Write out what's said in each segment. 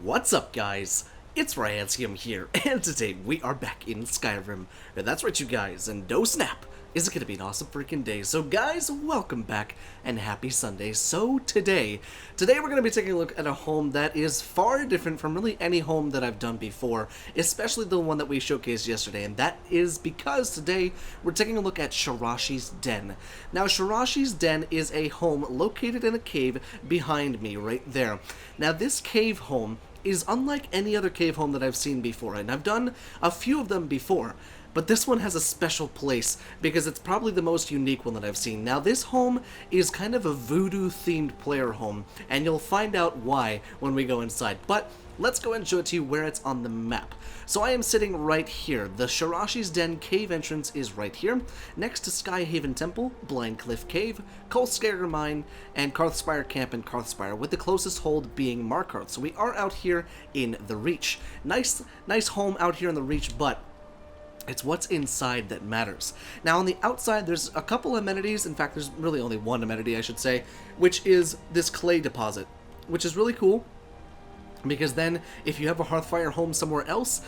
What's up, guys? It's Ryansium here, and today we are back in Skyrim. And that's right, you guys, and no snap! Is it gonna be an awesome freaking day? So guys, welcome back, and happy Sunday. So today we're gonna be taking a look at a home that is far different from really any home that I've done before, especially the one that we showcased yesterday, and that is because today we're taking a look at SHURRASHI'S Den. Now, SHURRASHI'S Den is a home located in a cave behind me, right there. Now, this cave home is unlike any other cave home that I've seen before, and I've done a few of them before, but this one has a special place because it's probably the most unique one that I've seen. Now, this home is kind of a voodoo-themed player home, and you'll find out why when we go inside, but let's go and show it to you where it's on the map. So I am sitting right here. The SHURRASHI'S Den cave entrance is right here, next to Skyhaven Temple, Blind Cliff Cave, Kolskagr Mine, and Karthspire Camp in Karthspire, with the closest hold being Markarth. So we are out here in the Reach. Nice home out here in the Reach, but it's what's inside that matters. Now, on the outside, there's a couple amenities. In fact, there's really only one amenity, I should say, which is this clay deposit, which is really cool. Because then, if you have a Hearthfire home somewhere else,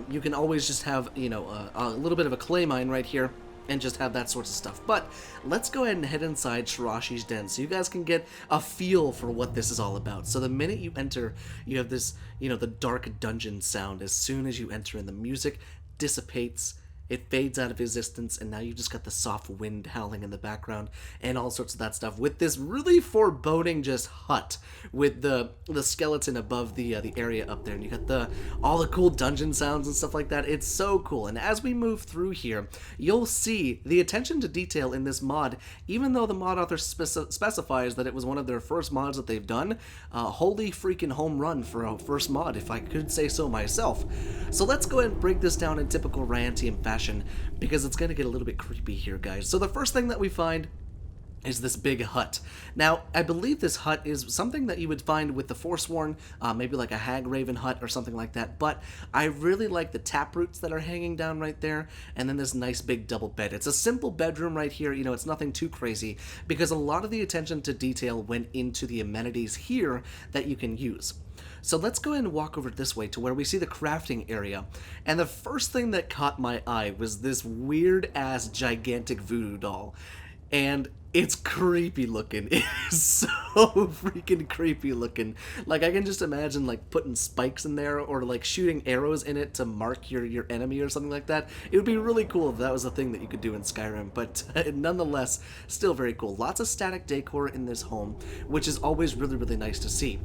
you can always just have, you know, a little bit of a clay mine right here, and just have that sorts of stuff. But let's go ahead and head inside SHURRASHI'S Den so you guys can get a feel for what this is all about. So the minute you enter, you have this, you know, the dark dungeon sound as soon as you enter, and the music dissipates. It fades out of existence, and now you've just got the soft wind howling in the background and all sorts of that stuff, with this really foreboding just hut with the skeleton above the area up there, and you got all the cool dungeon sounds and stuff like that. It's so cool. And as we move through here, you'll see the attention to detail in this mod, even though the mod author specifies that it was one of their first mods that they've done. Holy freaking home run for a first mod, if I could say so myself. So let's go ahead and break this down in typical Ryantium fashion, because it's going to get a little bit creepy here, guys. So the first thing that we find is this big hut. Now, I believe this hut is something that you would find with the Forsworn, maybe like a Hag Raven hut or something like that, but I really like the taproots that are hanging down right there, and then this nice big double bed. It's a simple bedroom right here, you know, it's nothing too crazy, because a lot of the attention to detail went into the amenities here that you can use. So let's go ahead and walk over this way to where we see the crafting area. And the first thing that caught my eye was this weird-ass gigantic voodoo doll. And it's creepy looking. It is so freaking creepy looking. Like, I can just imagine, like, putting spikes in there or, like, shooting arrows in it to mark your enemy or something like that. It would be really cool if that was a thing that you could do in Skyrim, but nonetheless, still very cool. Lots of static decor in this home, which is always really, really nice to see.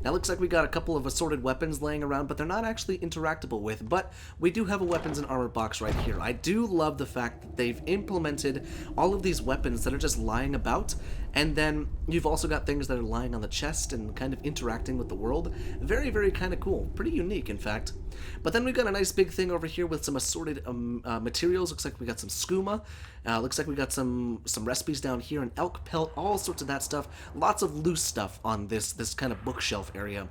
Now, looks like we got a couple of assorted weapons laying around, but they're not actually interactable with, but we do have a weapons and armor box right here. I do love the fact that they've implemented all of these weapons that are just lying about, and then you've also got things that are lying on the chest and kind of interacting with the world. Very, very kind of cool. Pretty unique, in fact. But then we've got a nice big thing over here with some assorted materials. Looks like we got some skooma. Looks like we got some recipes down here, an elk pelt, all sorts of that stuff. Lots of loose stuff on this kind of bookshelf area.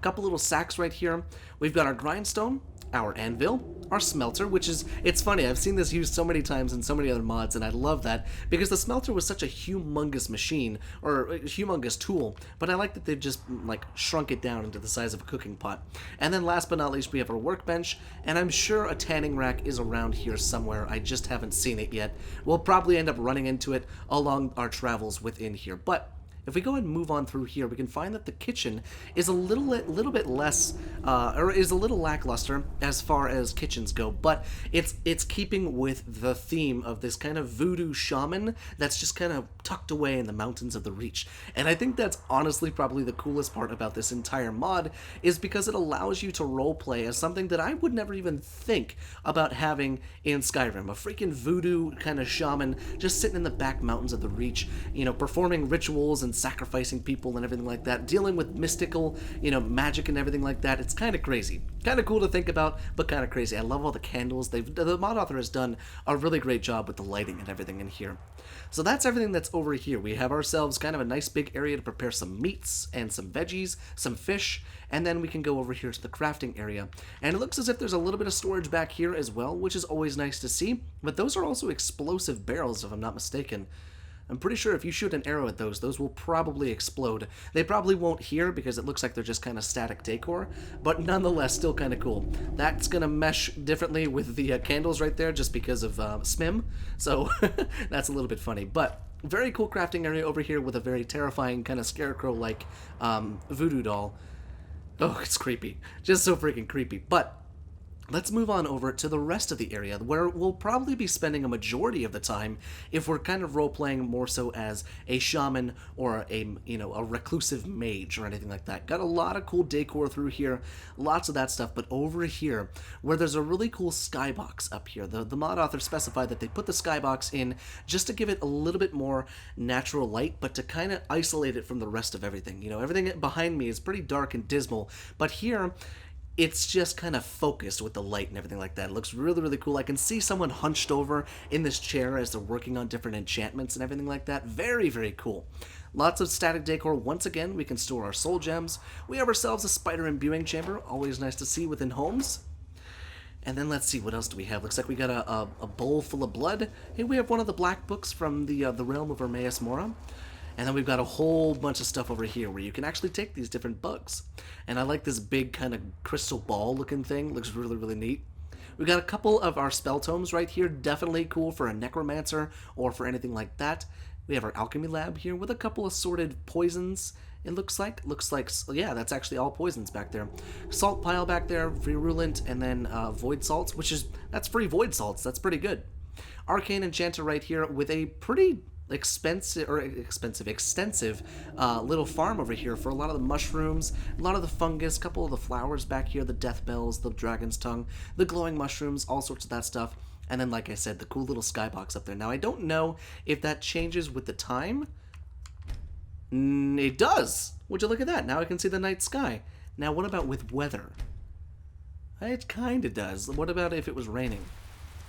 Couple little sacks right here. We've got our grindstone, our anvil, our smelter, which is, it's funny, I've seen this used so many times in so many other mods, and I love that, because the smelter was such a humongous machine, or a humongous tool, but I like that they've just, like, shrunk it down into the size of a cooking pot. And then last but not least, we have our workbench, and I'm sure a tanning rack is around here somewhere. I just haven't seen it yet. We'll probably end up running into it along our travels within here, but if we go and move on through here, we can find that the kitchen is a little bit less, or is a little lackluster as far as kitchens go, but it's keeping with the theme of this kind of voodoo shaman that's just kind of tucked away in the mountains of the Reach. And I think that's honestly probably the coolest part about this entire mod, is because it allows you to roleplay as something that I would never even think about having in Skyrim. A freaking voodoo kind of shaman just sitting in the back mountains of the Reach, you know, performing rituals and sacrificing people and everything like that, dealing with mystical, you know, magic and everything like that. It's kind of crazy. Kind of cool to think about, but kind of crazy. I love all the candles. The mod author has done a really great job with the lighting and everything in here. So that's everything that's over here. We have ourselves kind of a nice big area to prepare some meats and some veggies, some fish, and then we can go over here to the crafting area. And it looks as if there's a little bit of storage back here as well, which is always nice to see, but those are also explosive barrels, if I'm not mistaken. I'm pretty sure if you shoot an arrow at those will probably explode. They probably won't here because it looks like they're just kind of static decor, but nonetheless, still kind of cool. That's going to mesh differently with the candles right there just because of SMIM, so that's a little bit funny. But very cool crafting area over here with a very terrifying kind of scarecrow-like voodoo doll. Oh, it's creepy. Just so freaking creepy. But let's move on over to the rest of the area, where we'll probably be spending a majority of the time if we're kind of role-playing more so as a shaman or a reclusive mage or anything like that. Got a lot of cool decor through here, lots of that stuff, but over here, where there's a really cool skybox up here, the mod author specified that they put the skybox in just to give it a little bit more natural light, but to kind of isolate it from the rest of everything. You know, everything behind me is pretty dark and dismal, but here, it's just kind of focused with the light and everything like that. It looks really, really cool. I can see someone hunched over in this chair as they're working on different enchantments and everything like that. Very, very cool. Lots of static decor. Once again, we can store our soul gems. We have ourselves a spider imbuing chamber. Always nice to see within homes. And then let's see, what else do we have? Looks like we got a bowl full of blood. Hey, we have one of the black books from the realm of Hermaeus Mora. And then we've got a whole bunch of stuff over here where you can actually take these different bugs. And I like this big kind of crystal ball looking thing. Looks really, really neat. We've got a couple of our spell tomes right here. Definitely cool for a necromancer or for anything like that. We have our Alchemy Lab here with a couple of sorted poisons. It looks like, yeah, that's actually all poisons back there. Salt pile back there, virulent, and then void salts, that's free void salts. That's pretty good. Arcane Enchanter right here with a pretty extensive little farm over here for a lot of the mushrooms, a lot of the fungus, a couple of the flowers back here, the death bells, the dragon's tongue, the glowing mushrooms, all sorts of that stuff. And then, like I said, the cool little skybox up there. Now, I don't know if that changes with the time. It does. Would you look at that? Now I can see the night sky. Now, what about with weather? It kind of does. What about if it was raining?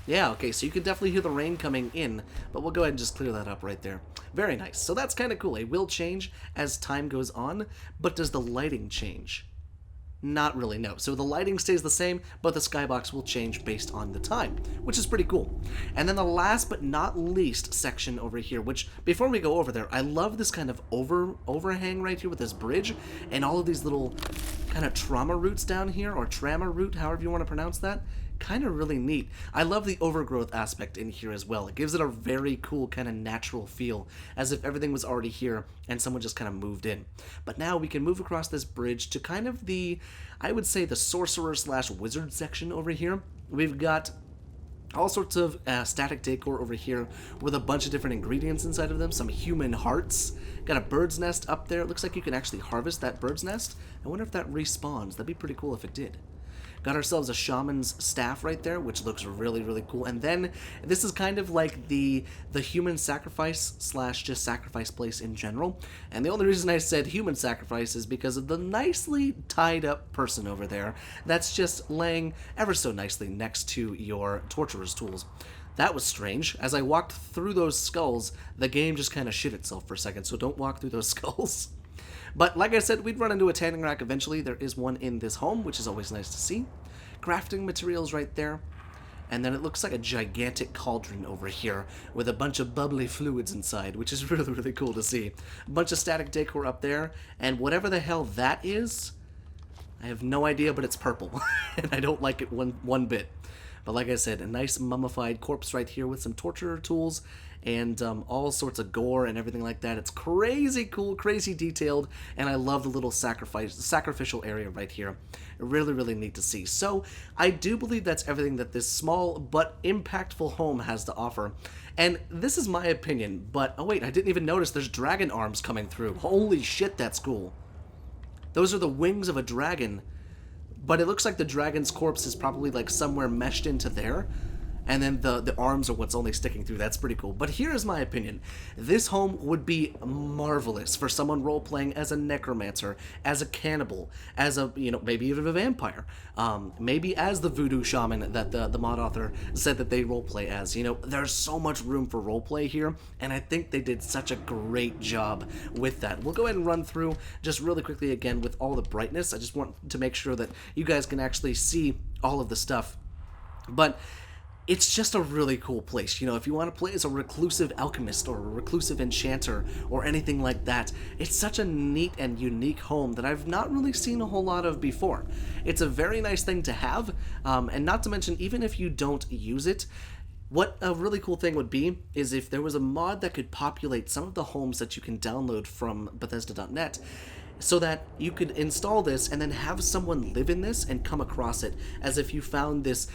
Yeah, okay, so you can definitely hear the rain coming in, but we'll go ahead and just clear that up right there. Very nice. So that's kind of cool. It will change as time goes on, but does the lighting change? Not really, no. So the lighting stays the same, but the skybox will change based on the time, which is pretty cool. And then the last but not least section over here, which, before we go over there, I love this kind of overhang right here with this bridge, and all of these little kind of trauma roots down here, or trama root, however you want to pronounce that. Kind of really neat. I love the overgrowth aspect in here as well. It gives it a very cool kind of natural feel, as if everything was already here and someone just kind of moved in. But now we can move across this bridge to kind of the, I would say, the sorcerer/wizard section over here. We've got all sorts of static decor over here with a bunch of different ingredients inside of them. Some human hearts. Got a bird's nest up there. It looks like you can actually harvest that bird's nest. I wonder if that respawns. That'd be pretty cool if it did. Got ourselves a shaman's staff right there, which looks really, really cool. And then this is kind of like the human sacrifice / just sacrifice place in general. And the only reason I said human sacrifice is because of the nicely tied up person over there that's just laying ever so nicely next to your torturer's tools. That was strange. As I walked through those skulls, the game just kind of shit itself for a second, so don't walk through those skulls. But like I said, we'd run into a tanning rack eventually. There is one in this home, which is always nice to see. Crafting materials right there. And then it looks like a gigantic cauldron over here with a bunch of bubbly fluids inside, which is really, really cool to see. A bunch of static decor up there, and whatever the hell that is, I have no idea, but it's purple, and I don't like it one bit. But like I said, a nice mummified corpse right here with some torture tools and all sorts of gore and everything like that. It's crazy cool, crazy detailed, and I love the little sacrificial area right here. Really, really neat to see. So I do believe that's everything that this small but impactful home has to offer. And this is my opinion, but oh wait, I didn't even notice there's dragon arms coming through. Holy shit, that's cool. Those are the wings of a dragon, but it looks like the dragon's corpse is probably like somewhere meshed into there. And then the arms are what's only sticking through. That's pretty cool. But here's my opinion. This home would be marvelous for someone role-playing as a necromancer, as a cannibal, as a, maybe even a vampire. Maybe as the voodoo shaman that the mod author said that they role-play as. There's so much room for role-play here, and I think they did such a great job with that. We'll go ahead and run through just really quickly again with all the brightness. I just want to make sure that you guys can actually see all of the stuff. But it's just a really cool place. You know, if you want to play as a reclusive alchemist or a reclusive enchanter or anything like that, it's such a neat and unique home that I've not really seen a whole lot of before. It's a very nice thing to have, and not to mention, even if you don't use it, what a really cool thing would be is if there was a mod that could populate some of the homes that you can download from Bethesda.net, so that you could install this and then have someone live in this and come across it as if you found this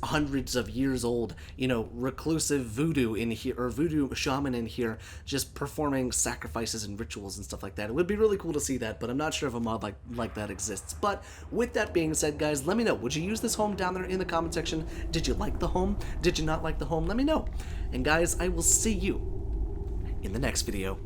hundreds of years old, you know, reclusive voodoo in here, or voodoo shaman in here, just performing sacrifices and rituals and stuff like that. It would be really cool to see that, but I'm not sure if a mod like that exists. But with that being said, guys, let me know, would you use this home down there in the comment section? Did you like the home? Did you not like the home? Let me know. And guys, I will see you in the next video.